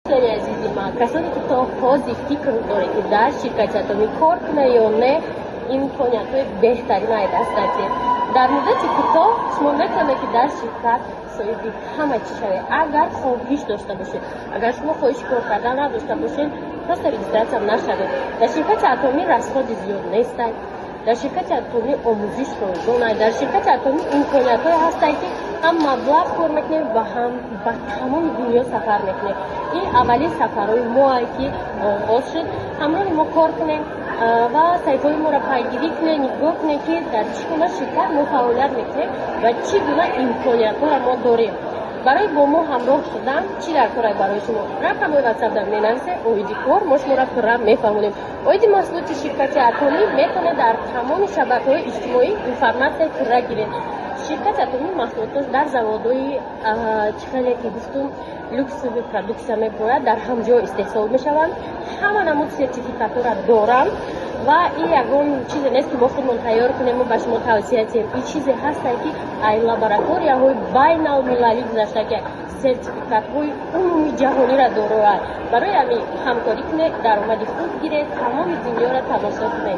دوستان عزیزی ما کسانی که تا حاضی فکر داره که در شرکت اتمی کار کنه یا نه امکانیت های بهتری ما دست دارید. در مدت کوتاه شما نکنه که در شرکت صاحب همه چی شوه اگر خواهش داشته باشید. اگر شما خواهش کار کردن نداشته باشید راست رجیستراتم نشده. در شرکت اتمی رسخاد زیاد نیست. در شرکت اتمی آموزش رایگان، در شرکت اتمی امکانیت های هست که هم مبلغ کار میکنه و هم به تمام دنیا سفر میکنه. این اولی سفرهای ما که آغاز شد همراه ما کار کنه و سایت‌های ما را پیگیری کنه، نگاه کنه که در چگونه شرکت ما فعالیت میکنه و چگونه امکانیت ها را ما داریم. برای با ما همراه شدن چی در کار برای شما رقم واتساپ در مینویسه اویدی کار ما شما را کار میفهمونیم. اویدی محصولات شرکت اتمی میتونه در تمام شبکه‌های اجتماعی اینفورماسیون کار گیرید. شرکت اتمی محصولاتش در زوادهای چقدر که گفتم لوکس و پروداکت میبرد در همجا استحصال میشوند. همه نمود سرتیفیکات را دارم و این یگان چیز نیست که ما خودمون تیار کنیم و به شما توصیه کنیم. این چیزی هست که ای لابراتوری های بین المللی گذاشته که سرتیفیکات های عمومی جهانی را دارد. برای همین همکاری کنه درآمد خوب گیره تمام دنیا را تماشا کنه.